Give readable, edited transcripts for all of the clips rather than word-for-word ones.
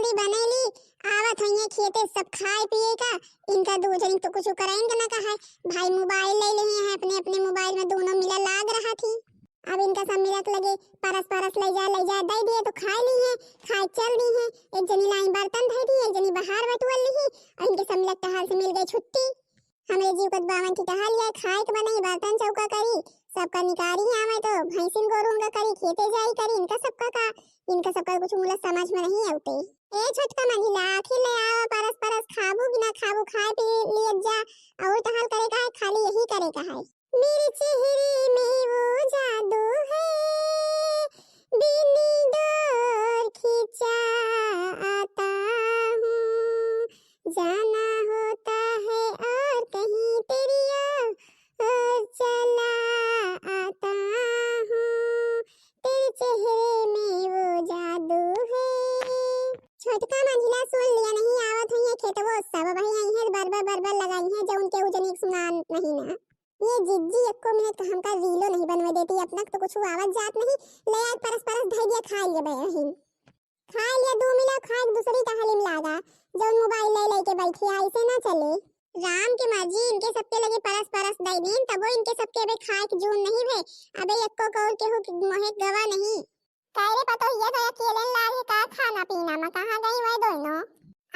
जल्दी बनैली। आवत हइये खेते सब खाए पिए का। इनका दो जनी तो कुछ करेंगे ना कहा। भाई मोबाइल ले लिए हैं, अपने अपने मोबाइल में दोनों मिला लाग रहा थी। अब इनका सब मिलक लगे परस परस ले जा दे दिए तो खा ली है, खाए चल दी है। एक जनी लाई बर्तन धो दी, एक जनी बाहर बटुअल ली और इनके सब मिलक टहाल से मिल गई छुट्टी। हमें जीव कद बावन की टहाल लिया, खाए के बनाई बर्तन चौका करी, सबका निकारी आवे तो भैंसिन गोरू का करी, खेते जाई करी। इनका सबका कुछ मुला समझ में नहीं आते। ए छोटका मंजिला आखिर ले आवा, परस परस खाबू कि ना खाबू, खाए पी लिए जा और टहाल करे का है, खाली यही करे का है। मेरे चेहरे में वो जादू है, बिनी डोर खींचा आता हूँ, जाना होता है और कहीं तेरी ओर चला आता हूँ, तेरे चेहरे में वो जादू है। छोटका मंजिला सुन लिया नहीं आवत है खेतवो सब भाई आई है बरबर लगाई है जो उनके उजनी सुना नहीं ना। ये जिज्जी एको मिनट का हमका रीलो नहीं बनवा देती, अपना तो कुछ आवाज जात नहीं। ले आज परस परस धई दिया खा लिए बहन, खा लिया दो मिला खाए दूसरी टहली में लागा जो मोबाइल ले लेके बैठी ऐसे ना चले। राम के मर्जी, इनके सबके लगे परस परस दई दिन तबो इनके सबके अबे खाए के जून नहीं भे। अबे एको कौर के हो मोहे गवा नहीं कायरे पतो ये तो अकेले लागे का खाना पीना में कहां गई वह दोनों।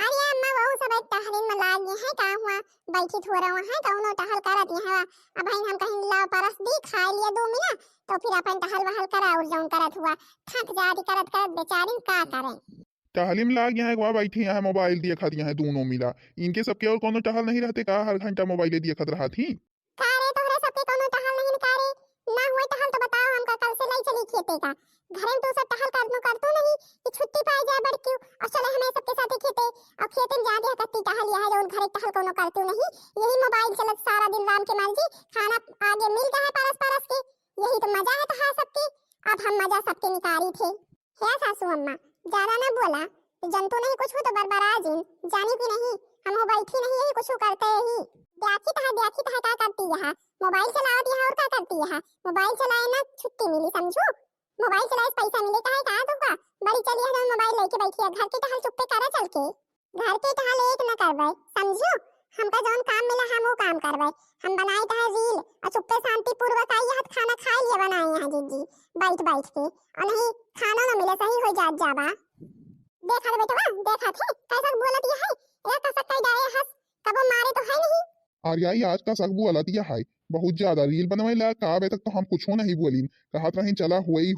अरे अम्मा वो सब एक टहलिन में लाग गए हैं का हुआ बैठी थोड़ा वहां है कौनो टहल करत है। अब हम कहीं लाओ परस दी खा लिया दो मिला तो फिर अपन टहल वहल करा और जौन करत हुआ थक जाती करत करत बेचारी का करे। टहलिम लाग यहाँ वहाँ बैठी यहाँ मोबाइल दिए खत यहाँ दोनों मिला। इनके सबके और कोनो टहल नहीं रहते का, हर घंटा मोबाइल दिए खत रहा थी। कारे तोहरे सबके कोनो टहल नहीं कारे ना हुए टहल तो बताओ हमका कल से लाई चली खेते का। घर में तो सब टहल करतो नहीं कि छुट्टी पाई जाए बड़ क्यों और चले हमें सबके साथ खेते और खेते में जा दिया कत्ती टहल यह जो घर टहल कोनो करतो नहीं। यही मोबाइल चलत सारा दिन राम के मर्जी खाना आगे मिल गया है परस परस के, यही तो मजा है तो सबके। अब हम मजा सबके निकारी थे। है सासू अम्मा ज्यादा ना बोला तो जनतो नहीं कुछ हो तो बरबरा जिन जानी की नहीं हम हो बैठी नहीं यही कुछ करते ही। देखी तहा का करती है मोबाइल चलावत है और का करती है। मोबाइल चलाए ना छुट्टी मिली समझो, मोबाइल चलाए पैसा मिले का है का दूंगा। बड़ी चली है मोबाइल लेके बैठी है, घर के टहल चुप्पे करा चल के घर के टहल एक न करवे समझो। हमका जौन काम मिला हम वो काम करवे, हम बनाए तहा रील और चुप्पे शांति पूर्वक आई हाथ खाना खा लिए बनाए यहाँ जीजी बैठ के और नहीं खाना न मिले सही हो जात जाबा। देखा रे बेटा देखा थे कैसा बोलत है या कैसा कई डाले हंस कबो मारे तो है नहीं। आर्याई आज का सकबू अलत दिया है बहुत ज्यादा रील बनवाई ला का अबे तक तो हम कुछ नहीं बोली कहत रही चला हुई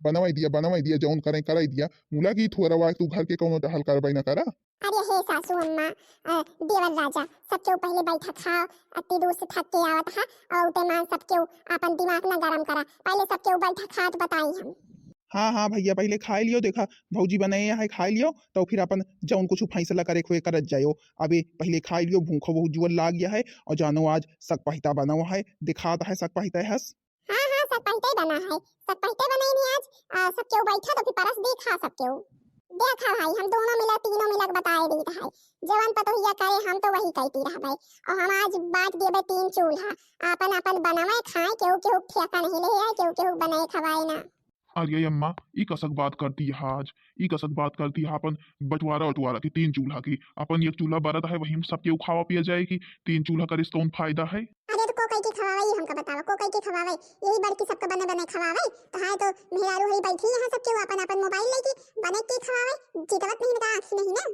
बनवाई दिया जौन करे कराई दिया मुला की थोड़ा तू घर के कोनो टहल करबई ना करा। अरे हे सासू अम्मा देवर राजा सबके पहले बैठा खाओ अति दूर से थक के आवत है और उते मान सबके अपन दिमाग ना गरम करा पहले सबके बैठा खात बताई हम। हाँ भैया पहले खाए लियो देखा भौजी बनाए है खाए लियो तो फिर अपन जौन कुछ फैसला करे खोए करत जायो। अबे पहले खाए लियो भूखो बहुत जुअल लाग गया है और जानो आज सक पहिता बना हुआ है दिखाता है सक पहिता है हस। हाँ सक पहिता बना है सक पहिता बनाई नहीं आज सबके बैठा तो फिर परस देखा सबके देखा भाई हम दोनों मिला तीनों मिला बताए दी है जवान पतोहिया करे हम तो वही कहती रह भाई। और हम आज बात दिए भाई 3 चूल्हा अपन बनावे खाए केहू ठेका नहीं ले है केहू बनाए खवाए ना। अरे अम्मा ई कसक बात करती है आज ई कसक बात करती है अपन बंटवारा की 3 चूल्हा की अपन एक चूल्हा बरत है वही सबके खावा पिया जाएगी 3 चूल्हा करे कौन फायदा है। अरे तो कोकई की खवावे हमका बताओ कोकई की खवावे यही बड़की सबका बने खवावे तो है तो मेहरारू हई बैठी यहां सबके अपन मोबाइल लेके बने के खवावे जीतवत नहीं का आंख नहीं ना।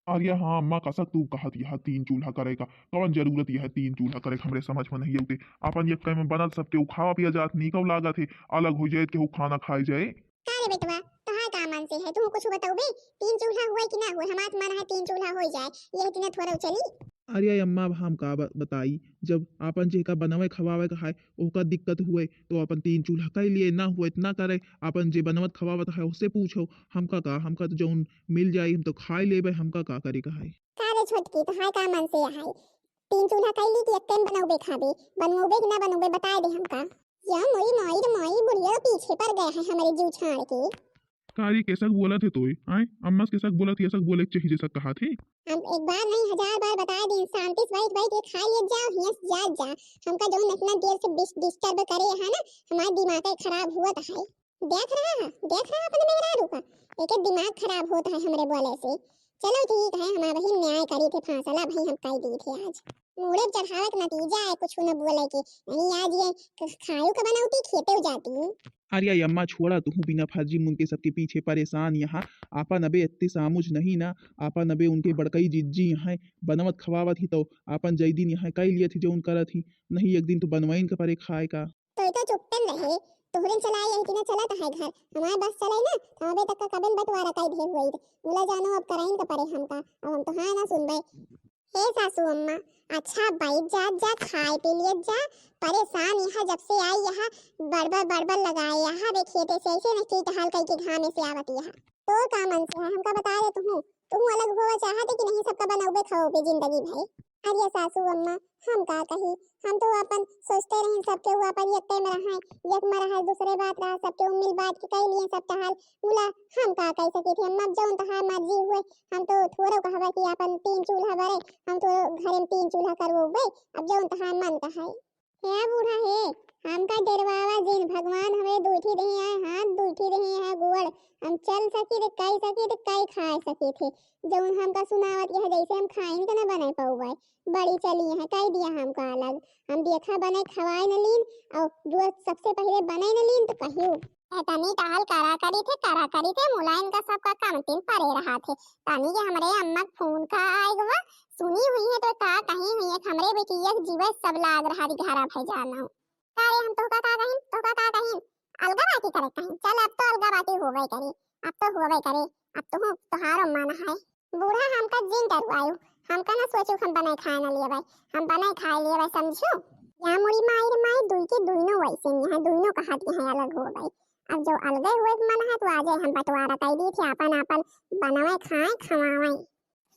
अरे हाँ अम्मा कसक तू कहत यह 3 चूल्हा करेगा कौन जरूरत यह 3 चूल्हा करे हमरे समझ में नहीं आते अपन एक में बनल सबके खावा पिया जात नी कब लागत है अलग हो जाए के खाना खाए जाए। अरे बेटवा तो है का मन से है तुम कुछ बताओ बे 3 चूल्हा हुए कि ना हुए हमार मन है 3 चूल्हा हो जाए ये इतने थोड़ा चली। अरे अम्मा हम का बताई जब अपन जे का बनावे खवावे का है ओका दिक्कत हुए तो अपन 3 चूल्हा कर लिए ना हुए इतना करे अपन जे बनवत खवावत है उससे पूछो हमका तो जौन मिल जाई हम तो खाई लेबे हमका का करे का है। कारे छोटकी तो है का मन से है 3 चूल्हा कर ली कि एक टाइम बनाओगे खाबे बनोगे कि ना बनोगे बता दे हमका। या मोई बुढ़िया पीछे पड़ गया है हमारे जीव छाड़ के। कारी कैसा बोला थे तोय आए अम्मा कैसा बोला थी ऐसा बोले चाहिए जैसा कहा थे। हम एक बार नहीं 1000 बार बता दें शांति से बैठ के खा ले जाओ हियस जा हमका जो इतना देर से डिस्टर्ब करे है ना हमारा दिमाग खराब हुआ है। देख रहा अपने मेहरारू का एक दिमाग खराब होता है हमरे बोले से। चलो ठीक है, हमारा बहिन न्याय करी थे फांसला भाई हम कह दी थे आज। मुड़े चढ़ावे का नतीजा है कुछ न बोले के नहीं आज ये खायू का बनावती खेते जाती। अरे अम्मा छोड़ा तू बिना फर्जी मुनके सबके पीछे परेशान यहाँ। आपन अबे इतने सामुझ नहीं ना। आपन अबे उनके बड़कई जिज्जी यहाँ बनवत खवावत ही तो आपन जई दिन यहाँ कई लिए थी जो उन करत ही नहीं एक दिन तो बनवाइन का परे खाए का। तो चुपतन रहे तोहरे चलाए यही कि चलत है घर हमारे बस चले ना तो अबे तक का कबन बंटवारा कई ढेर हुई मुला जानो अब कराइन का परे हमका अब हम तो हाँ ना सुनबे। हे सासू अम्मा अच्छा बैठ जा खाए पी लिए जा। परेशान यहाँ जब से आई यहाँ बड़बड़ लगाए यहाँ बे खेते से ऐसे नहीं की हाल कई के घामे से आवत यहाँ तो का मन से है हमका बता दे तू अलग होवा चाहते कि नहीं सबका बनाओगे खाओगे जिंदगी भर। अरे सासू अम्मा हम का कही हम तो अपन सोचते रहे सबके हुआ पर यत्ते में रहा एक में रहा दूसरे बात रहा सबके मिल बात के कह लिए सब हाल मुला हम का कह सकी थी अम्मा जौन तहार मर्जी हुए हम तो थोड़ा कहवा कि अपन 3 चूल्हा भरे हम तो घर में 3 चूल्हा करवोगे अब जौन तहार मन का है बूढ़ा है हमका डरवावा जिन भगवान हमें दूठी रही है हाथ दूठी रही है गोड़ हम चल सकी रे कई खा सके थे जौन हमका सुनावत है जैसे हम खाइन के न बना पाऊबे बड़ी चली है कह दिया हमका अलग हम देखा बने खवाए न लीन और जो सबसे पहले बने न लीन तो कहियो तनी टहल करा करी थे मुलायम का सबका कामतिन परे रहा थे तनी के हमरे अम्मा फोन का आएगा सुनी हुई है तो का कहीं हुई है हमरे बेटिया जीवन सब लाग रहा दिघारा भई जाना कारे हम तो का कहीं अलगा बाती करे कहीं चल अब तो अलगा बाती होवे करे अब तो होवे करे अब तो हम तोहारो माना है बूढ़ा हमका जिन डरवायो हमका ना सोचो हम बनाए खाए ना लिए भाई हम बनाए खाए लिए भाई समझो यहाँ मुड़ी माई दुई के दुइनो वैसे यहाँ दुइनो का हाथ यहाँ अलग हो गई अब जो अलगे हुए मन है तो आज हम बंटवारा कर दी थी अपन बनावे खाए खवावे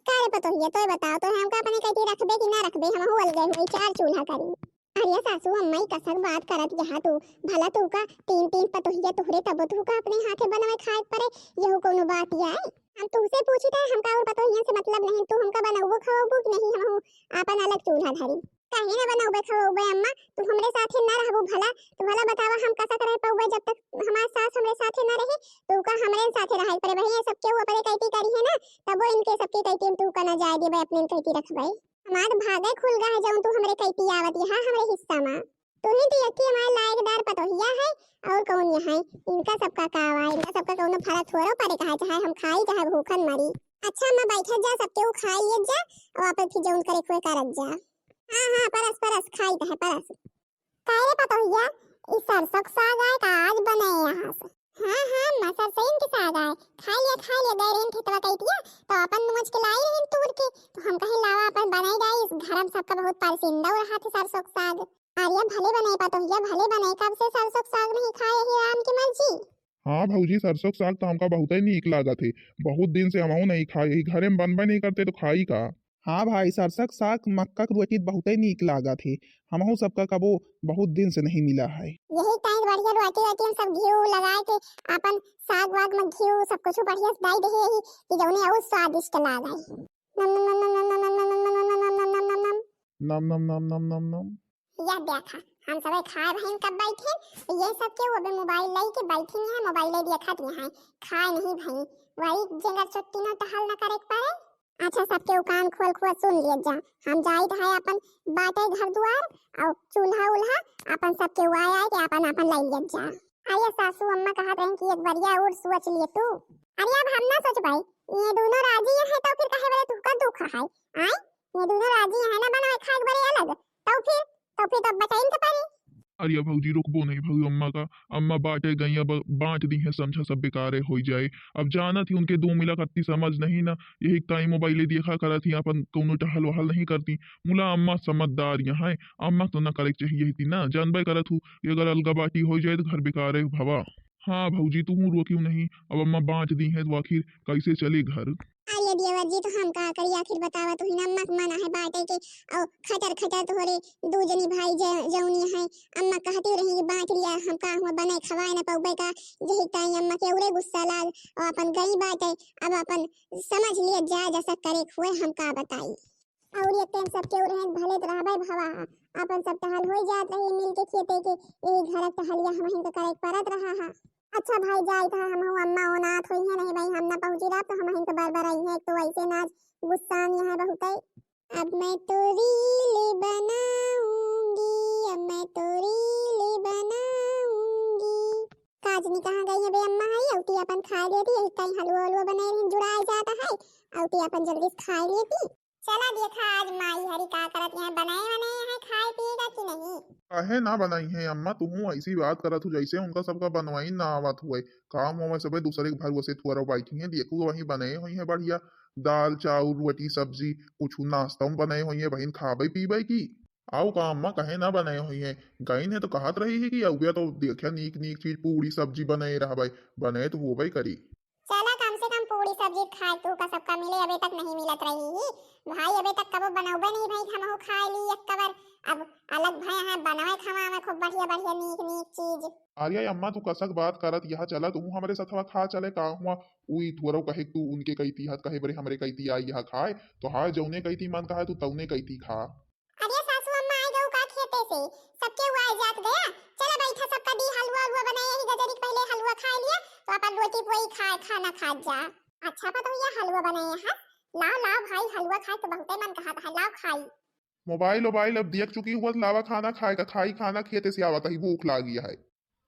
कारे पतो ये तो बताओ तो हमका अपने कहीं रखबे कि ना रखबे हम हो अलगे हुए 4 चूल्हा करी। अरे सासू अम्मा कसक बात करत यहाँ तू भला तू का 3 पतोहिया तोहरे तब तू का अपने हाथे बनावे खाए परे यहू कोनो बात है हम तुझसे पूछी था हमका और पतोहिया से मतलब नहीं तू हमका बनाओ खाओ कि नहीं हम अपन अलग चूल्हा धरी काहे ना बनाओ खाओ अम्मा तू हमरे साथे ना रहबो भला बतावा हम कैसा करे पाऊबे जब तक हमार सास हमरे साथे ना रहे तू का हमरे साथे रहे परे भई सबके ऊपर कहती करी है ना तब वो इनके सबके कहती तू का ना जाए देबे अपने कहती रखबे हमार भागे खुल गा है जब तू हमरे कहती आवत है हमरे हिस्सा में तू ही तो यकी हमार लायकदार पतोहिया है और कौन है इनका सबका कावा इनका सबका कोनो फर्क थोड़ा पड़े कहा चाहे हम खाई चाहे भूखन मरी। अच्छा मैं बैठ जा सबके उ खाइए जा और वापस फिर जौन करे कोई करत जा हां परस खाई कहे परस काहे पतोहिया इस सरसों साग आए का आज बने यहां से हां मैं सरसों के साग आए खाइए गए रहे खेतवा कहतिया तो अपन मुझ के लाई रहे तूर के तो हम कहे लावा अपन बनाई जाए इस घर में सबका बहुत पसंद और रहा थे सरसों साग आर्या भले बनाए पतोहिया भले बनाए कब से सरसों साग नहीं खाए ही राम की मर्जी। हाँ भौजी सरसों साग तो हमका बहुत ही नीक लागत है बहुत दिन से हमहू नहीं खाए घरे में बनबे नहीं करते तो खाई का। हाँ भाई सरसक साग मक्का के रोटी बहुत ही नीक लागत है हमहू सबका कबो बहुत दिन से नहीं मिला है। यही टाइम बढ़िया रोटी हम सब घी लगाए के अपन साग वाग में घी सब कुछ बढ़िया से डाल दे ही कि जौने और स्वादिष्ट लागे नम नम नम नम नम नम नम नम नम नम नम नम नम नम नम नम या देखा हम सब खाए भाई कब बैठे ये सब के वो मोबाइल लाई के बैठी है मोबाइल ले देखत है खाए नहीं भाई वही जगह छुट्टी ना टहल ना करे पाए। अच्छा सबके कान खोल सुन लिए जा हम जाइत है अपन बाटे घर द्वार और चूल्हा उल्हा अपन सबके आए के अपन लाई लिए जा। अरे सासू अम्मा कहत रहे कि एक बढ़िया और सोच लिए तू अरे अब हम ना सोच भाई ये दोनों राजी है तो फिर कहे बड़े तू का दुख है आए ये दोनों राजी है ना बनाए खाए बड़े अलग तो फिर तब बताइन के पारी। अरे भौजी रुकबो नहीं भाई अम्मा का अम्मा बांटे गई अब बांट दी है समझा सब बेकार हो जाए अब जाना थी उनके 2 मिला करती समझ नहीं ना यही टाइम मोबाइल देखा करा थी अपन कोनो टहल वहल नहीं करती मुला अम्मा समझदार यहाँ है अम्मा तो ना करे चाहिए थी ना जानबे करत हूँ अगर अलगा बाटी हो जाए तो घर बेकार है भवा। हाँ भौजी तू रोक्यू नहीं अब अम्मा बांट दी है तो आखिर कैसे चले घर। अरे देवर जी तो हम का करी आखिर बतावा तो नमक मना है बाटे के और खटर तो होरे 2 जनी भाई जौनी है अम्मा कहती रही कि बांट लिया हम का हुआ बने खवाए ना पाऊबे का यही टाइम अम्मा के उरे गुस्सा लाग और अपन गई बाटे अब अपन समझ लिए जा जैसा करे हुए हम का बताई और ये टाइम सबके उरे भले रहबे भवा अपन सब टहल हो जात रही मिल के खेते के यही घर टहलिया हम का करे परत रहा है। अच्छा भाई जाई था हम अम्मा ओनाथ होई है नहीं भाई हम ना पहुंची रहा तो हम ही तो बार बार आई है तो ऐसे ना गुस्सा नहीं है बहुत है। अब मैं तो रील बनाऊंगी, अब मैं तो रील बनाऊंगी। काजनी कहाँ गई है बे अम्मा है औटी अपन खा लेती यही कहीं हलवा हलवा बनाए रही जुड़ा जाता है औटी अपन जल्दी से खा लेती। चला देखा आज माई हरी का करत है बनाए बनाए है खाए पिएगा कि नहीं। काहे ना बनाई है अम्मा तू ऐसी बात करत हूँ जैसे उनका सबका बनवाई ना आवत हुए काम वाम सब दूसरे के घर वसे थुआरा बैठी है देखो वही बने हुई है बढ़िया दाल चाउर रोटी सब्जी कुछ नाश्ता में बनाए हुई है बहन खाबे पीबे की आओ का अम्मा कहे ना बनाए हुई है गईन है तो कहत रही है कि अउया तो देखिया नीक नीक चीज पूरी सब्जी बने रहा भाई बने तो वो भाई करी। चला कम से कम पूरी सब्जी खाए तू का सबका मिले अबे तक नहीं मिलत रही ही भाई अबे तक कबो बनौबे नहीं भाई हम हो खाए ली एक कबर अब अलग भाई है बनवे खवा में खूब बढ़िया बढ़िया नीक नीक चीज। अरे अम्मा तू कसक बात करत यहाँ चला तू हमारे साथ हवा खा चले का हुआ उई थोरो कहे तू उनके कही थी कहे बरे हमरे कही थी आई यहाँ खाए तो हाँ जौने कही थी मन कहा तू तौने कही थी खा। अरे सासू अम्मा आई गऊ का खेते से सबके हुआ आ जात गया चला बैठा सबका दी हलवा हलवा बनाया ही गजरी पहले हलवा खा लिया तो अपन रोटी पोई खाए खाना खा जा। अच्छा पता ये हलवा बनाए हैं लाओ लाओ भाई हलवा खाए तो बहुते मन कहा था लाओ खाई। मोबाइल मोबाइल अब देख चुकी हुआ लावा खाना खाएगा खाई खाना खेते से आवत ही भूख लागी है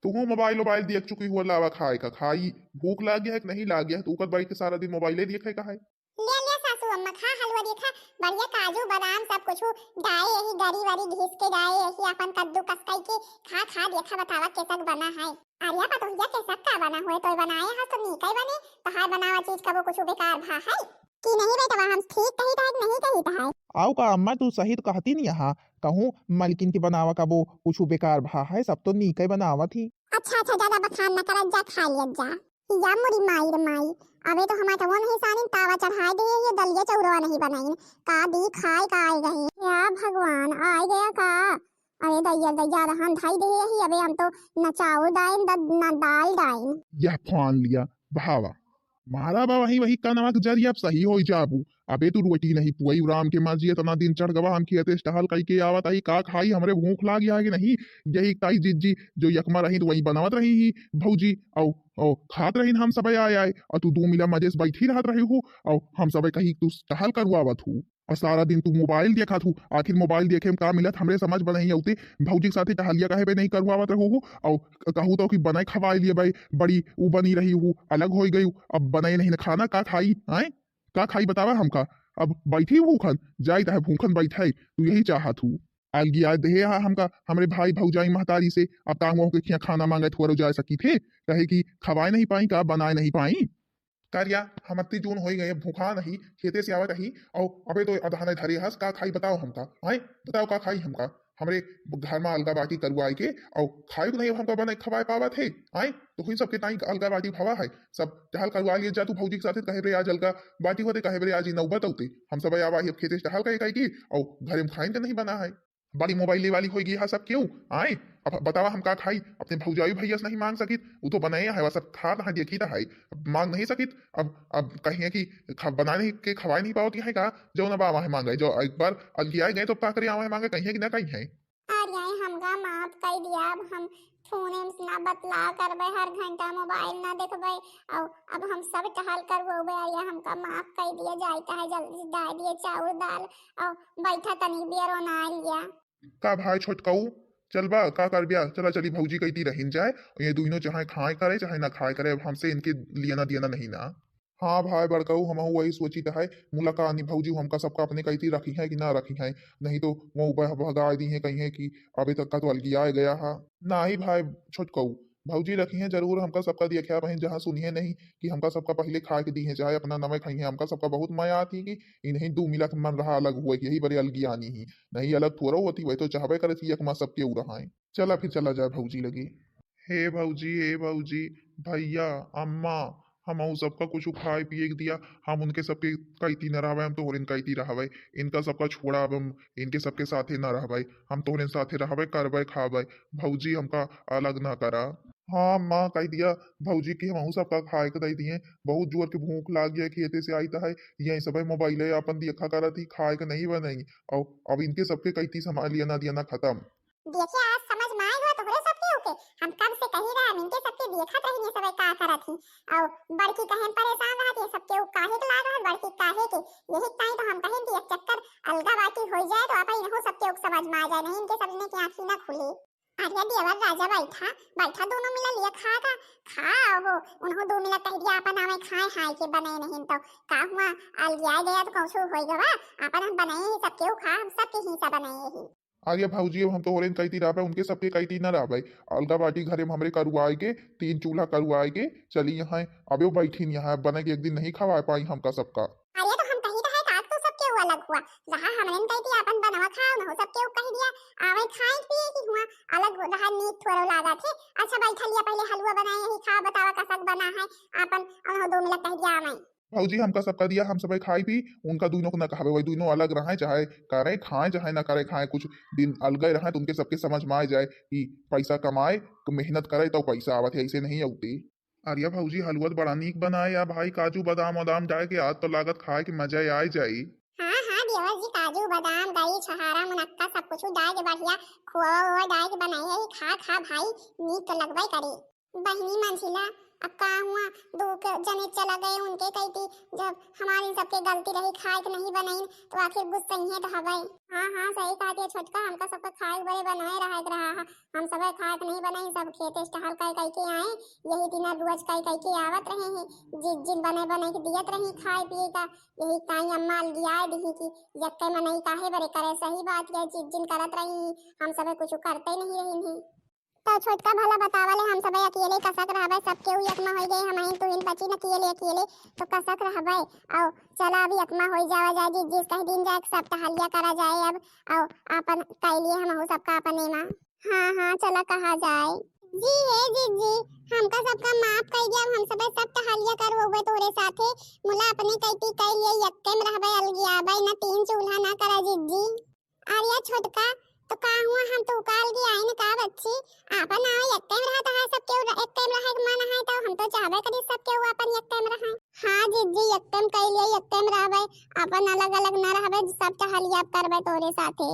तू मोबाइल मोबाइल देख चुकी हुआ लावा खाएगा खाई भूख लाग गया है कि नहीं लाग गया है तू कर बैठ के सारा दिन मोबाइले देखेगा है। ले ले सासू अम्मा खा हलवा देखा बढ़िया काजू बादाम सब कुछ डाए यही गरी वरी घिस के डाए यही अपन कद्दू कसकाई के खा खा देखा बतावा कैसा बना है। आर्या पता हुआ कैसा का बना हुए तो बनाए है तो नीक ही बने तो हाय बनावा चीज का वो कुछ बेकार भा है कि नहीं बेटा हम ठीक कही था नहीं कही था। आओ का अम्मा तू सही तो कहती नहीं यहाँ कहूँ मलकिन की बनावा का वो कुछ बेकार भा है सब तो नीक ही बनावा थी। अच्छा अच्छा ज्यादा बखान न कर जा खा लिया जा या मोरी माई रे माई अबे तो हमारा वो नहीं सानी तावा चढ़ाए दे ये दलिया चौरवा नहीं बनाई का दी खाए का आए गई या भगवान आए गया का अरे दैया दैया हम धाई दे ही अबे हम तो न चावल डाइन न दाल डाइन। यह फान लिया भावा मारा बा वही वही का नमक जरिया अब सही हो जाबू अबे तू रोटी नहीं पुई राम के माजी इतना दिन चढ़ गवा हम खेते स्टहल कई के आवत आई का खाई हमरे भूख लाग गया कि नहीं यही ताई जिज्जी जो यकमा रही तो वही बनावत रही ही भौजी औ खात रही हम सब आए आए और तू 2 मिला मजे से बैठी रहत रही हो और हम सब कही तू टहल करवावत हूँ और सारा दिन तू मोबाइल देखा थू आखिर मोबाइल देखे में का मिलत हमरे समझ में नहीं औते भौजी के साथे टहलिया कहे बे नहीं करवावत रहो हो और कहूँ तो कि बनाए खवाए लिए भाई बड़ी ऊ बनी रही हूँ अलग हो गई अब बनाए नहीं ना खाना का खाई आए का खाई बतावा हमका अब बैठी भूखन जाई है भूखन बैठाई तू यही चाहत हूँ अलगी आज दे हमका हमरे भाई भौजाई महतारी से अब तांग के खिया खाना मांगे थोड़ा जा सकी थे कहे कि खवाए नहीं पाई का बनाए नहीं पाई कार्या हम अत्ती जून हो गए भूखा नहीं खेते से आवत ही और अबे तो अधाने धरे हस का खाई बताओ हमका आए बताओ का खाई हमका हमरे घर में अलगा बाटी करवाए के और खाए को नहीं हमका बने खवाए पावा थे आए तो हुई सबके टाइम अलगा बाटी भवा है सब टहल करवा लिए जा तू भौजी के साथ कहे रे आज अलगा बाटी होते कहे रे आज नौबत होती हम सब आवा ही खेते टहल कहे की और घरे में खाइन नहीं बना है बड़ी मोबाइल वाली होगी यहाँ सब क्यों आए अब बतावा हम का खाई अपने भौजाई भैया से नहीं मांग सकित वो तो बनाए है सब खा रहा देखी था है मांग नहीं सकित अब कहीं कि बनाने के खवाए नहीं पाओ है का जो ना बाबा है मांगे जो एक बार अलगी आए गए तो का करे आवा मांगे कहीं कि ना कहीं है अरे हमका माफ कर दिया अब हम फोने में ना बतला करबे हर घंटा मोबाइल ना देखबे और अब हम सब टहल करबे या हमका माफ कर दिया जाता है जल्दी से डाल दिए चावल दाल और बैठा तनी बियर ना लिया का भाई छोटकाऊ चल बा का कर बिया चला चली भौजी कहती रहिन जाए ये दोनों चाहे खाए करे चाहे ना खाए करे हमसे इनके लिया देना नहीं ना हाँ भाई बड़काऊ हम वही सोची है मुलाका आनी भौजी हमका सबका अपने कहती रखी है कि ना रखी है नहीं तो वो भगा दी है कहीं है कि अभी तक का तो अलगी आ गया है ना ही भाई छोटकाऊ भौजी रखी है जरूर हमका सबका दिया बहन जहाँ सुनिए नहीं कि हमका सबका पहले खा के दी है चाहे अपना नमक खाई है हमका सबका बहुत माया आती कि इन्हें 2 मिला के मन रहा अलग हुआ यही बड़े अलगी आनी ही नहीं अलग थोड़ा होती वही तो चाहबे करे थी यकमा सबके उ रहा है चला फिर चला जाए भौजी लगी हे भौजी भैया अम्मा हम सबका कुछ खाए पिए के दिया हम उनके सबके कहती न रहा हम तोहरे कहती रहा इनका सबका छोड़ा अब हम इनके सबके साथे न रहा हम तोहरे साथे रहा करबे खाबे भौजी हमका अलग ना करा हाँ माँ कह दिया भौजी की हम सबका खाए के दे दिए बहुत जोर के भूख लाग गया खेते से आई है यही सब मोबाइल अपन देखा करा थी खाए के नहीं बनाई और अब इनके सबके कहती संभाल लिया ना दिया ना खत्म देखिए आज समझ में आए हो तो सबके ओके हम कब से कही रहा इनके सबके देखत रही सब का करत ही और बड़की कहें परेशान रहत है सबके काहे के लाग रहत बड़की काहे के यही ताई तो हम कहें कि एक चक्कर अलगा बाकी हो जाए तो अपन इनको सबके समझ में आ जाए नहीं इनके समझने की आंखें ना खुले। अरे देवर राजा बैठा बैठा दोनों मिला लिया खा हो उन्हों दो मिला कह दिया अपन हमें खाए हाय के बने नहीं तो का हुआ अलगिया गया तो कौशो होई गवा अपन हम बनाए ही सबके खा हम सबके हिस्सा बनाए ही। आर्या भाऊजी अब हम तो होरेन कहती रहा उनके सबके कहती ना रहा अलगा बाटी घरे में हमरे करुआए के 3 चूल्हा करुआए के चली यहाँ अबे वो बैठी यहाँ बने के एक दिन नहीं खवा पाई हमका सबका। अरे तो हम कही रहे काट तो सबके अलग हुआ रहा हमने कहती अपन बनवा खाओ ना सबके कह दिया आवे खाए पिए की हुआ अलग रहा नीक थोड़ा लागा थे। अच्छा बैठा लिया पहले हलवा बनाए ही खा बतावा का सक बना है अपन और 2 मिनट कह दिया आवे भाऊजी हमका सबका दिया हम सब खाई पी उनका दोनों को ना कहावे वही दोनों अलग रहे चाहे करे खाए चाहे ना करे खाए कुछ दिन अलग रहे तो उनके सबके समझ में आ जाए कि पैसा कमाए मेहनत करे तो पैसा आवत है ऐसे नहीं आती। आर्या भाऊजी हलवा बड़ा नीक बनाए या भाई काजू बादाम वादाम डाल के आज तो लागत खाए की मजा आ जाए। हाँ देवर जी काजू बादाम दही छहारा मुनक्का सब कुछ डाल के बढ़िया खोआ डाल के बनाई है खा भाई नीक तो लगवाई करे। बहनी मंजिला अब का हुआ 2 जने चला गए उनके कहती जब हमारी सबके गलती रही खाए के नहीं बनाई तो आखिर गुस्सा ही है तो हवाई। हाँ सही कहा दिया छोटका हमका सबका खाए बड़े बनाए रहा हम सब खाए के नहीं बनाई सब खेते स्टहल कह के आए यही दिन रोज कह के आवत रहे हैं जिन बने के दियत रही खाए पिए का यही ताई अम्मा अलगिया दी की यक्के में नहीं काहे बड़े करे सही बात है जिन करत रही हम सब कुछ करते नहीं रही तो छोटका भला बतावले हम सब अकेले कसक रहबे सबके हुई एकमा हो गए हमारी तो इन बची न अकेले तो कसक रहबे और चला अभी एकमा हो जावा जाए जिस कहीं दिन जाए सब टहलिया करा जाए अब और अपन कह लिए हम हो सबका अपने मां। हाँ चला कहा जाए जी हमका सबका माफ कर दिया हम सब टहलिया करबे तोरे साथे मुला अपने कहती कह लिए यक्के में रहबे अलगिया भाई ना 3 चूल्हा ना करा जी। आर्या छोटका तो का हुआ हम तो काल की आई न का बच्ची अपन आओ एक टाइम रहता है सबके एक टाइम रहे मन है तो हम तो चाहबे करी सबके अपन एक टाइम रहे। हां जी एक टाइम कह लिए एक टाइम रहबे अपन अलग अलग ना रहबे सब टहलिया करबे तोरे साथे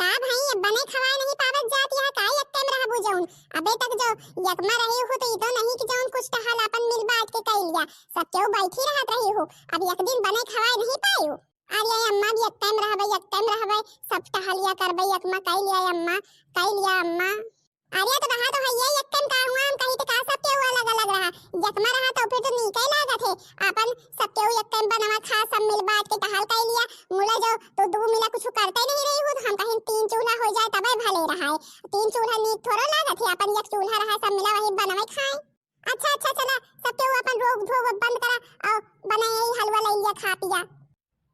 का भाई बने खवाए नहीं पावत जात यह का एक टाइम रहबू जौन अबे तक जो यकमा रही हो तो ई तो नहीं कि जौन कुछ टहल अपन मिल बात के कह लिया सबके बैठी रहत रही हो अब एक दिन बने खवाए नहीं पायो। अरे अम्मा भी एक टाइम रहबे सब टहलिया करबे एकमा कह लिया अम्मा अरे तो रहा तो है ये एक टाइम का हुआ हम कहीं तो का सबके अलग अलग रहा एकमा रहा तो फिर तो नीक ही लागत है अपन सबके एक टाइम बनवा खा सब मिल बात के टहल कह लिया मुला जो तो 2 मिला कुछ करते नहीं रही हो हम कहीं 3 चूल्हा हो जाए तबे भले रहा है 3 चूल्हा नीक थोड़ा लागत है अपन एक चूल्हा रहा सब मिला वही बनवे खाए। अच्छा चला सबके अपन रोग धोग बंद करा और बनाए हलवा ले लिया खा पिया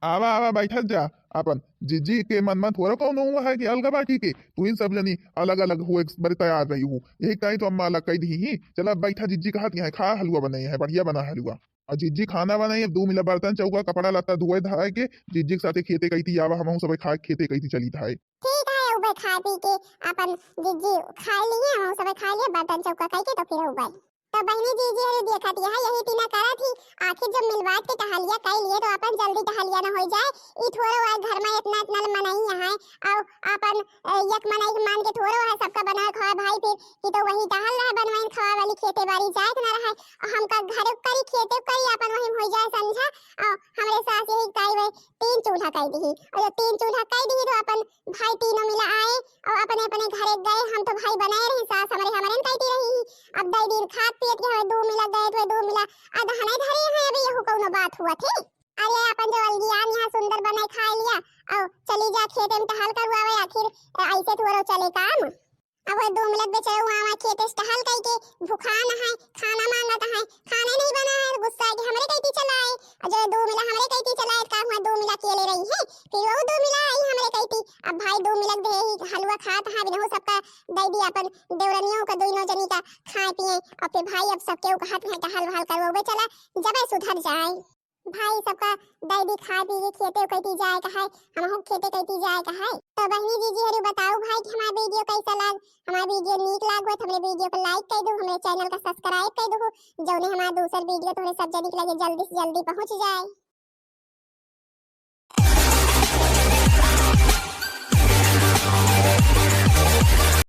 आवा बैठल जा अपन जीजी के मन में थोड़ा कौन हुआ है कि अलगा बाटी के तू इन सब जनी अलग अलग हुए बड़े तैयार रही हूँ यही कहीं तो अम्मा अलग कह दी ही चला बैठा जीजी कहा है खा हलवा बनाई है बढ़िया बना हलवा और जीजी खाना बनाई 2 मिला बर्तन चौका कपड़ा लत्ता धोए धाए के जीजी के साथे खेते कहती आवा हम सब खा खेते कहती चली धाए ठीक है उबे खा पी के अपन जीजी खा लिए हम सब खा लिए बर्तन चौका कह के तो फिर उबे तो बहनी जीजी हरी देखत यही तीना करा थी आखिर जब मिलवात के टहलिया कह लिए तो अपन जल्दी टहलिया न हो जाए ई थोड़ा वाला घर में इतना मनाई है और अपन एक मनाई मान के थोड़ा है सबका बना खवा भाई फिर कि तो वही टहल रहा बनवाइन खवा वाली खेते बाड़ी जाए न रहा हमका घर करी खेते करी अपन वही हो जाए समझा और हमरे सास यही कही वे 3 चूल्हा कह दी और 3 चूल्हा कह दी तो अपन भाई तीनों मिला आए और अपने अपने घरे गए हम तो भाई बनाए रहे सास हमारे कहती रही अब 2 दिन खा पेट के 2 मिला गए तो 2 मिला आधा नहीं धरे हैं अभी यहू कोनो बात हुआ थी। अरे अपन जो अलगियान यहाँ सुंदर बनाए खा लिया और चली जा खेते में टहल करवावे आखिर ऐसे थोड़ा चले काम अब 2 मिनट बेचारे वहां खेते टहल कह के भूखा न है खाना मांगता है खाने नहीं बना है गुस्सा है कि हमरे कहती चलाए और जो 2 मिला हमरे कहती चलाए का हुआ 2 मिला अकेले रही है फिर वो 2 मिला आई हमरे कहती अब भाई 2 मिनट दे ही हलवा खात है बिना सबका दे दी अपन देवरनियों का दोनों जनी का खाए पिए और फिर भाई अब सबके हाथ में टहल वहल करवावे चला जब सुधर जाए भाई सबका दादी खा पी के खेते कहती जाए कहा हम खेते कहती जाए कहा। तो बहनी जीजी हरी बताओ भाई कि हमारा वीडियो कैसा लग हमारा वीडियो नीक लाग हो तो हमारे वीडियो को लाइक कर दो हमारे चैनल का सब्सक्राइब कर दो जो ने हमारा दूसरा वीडियो तुम्हें सब जल्दी लगे जल्दी से जल्दी पहुंच जाए।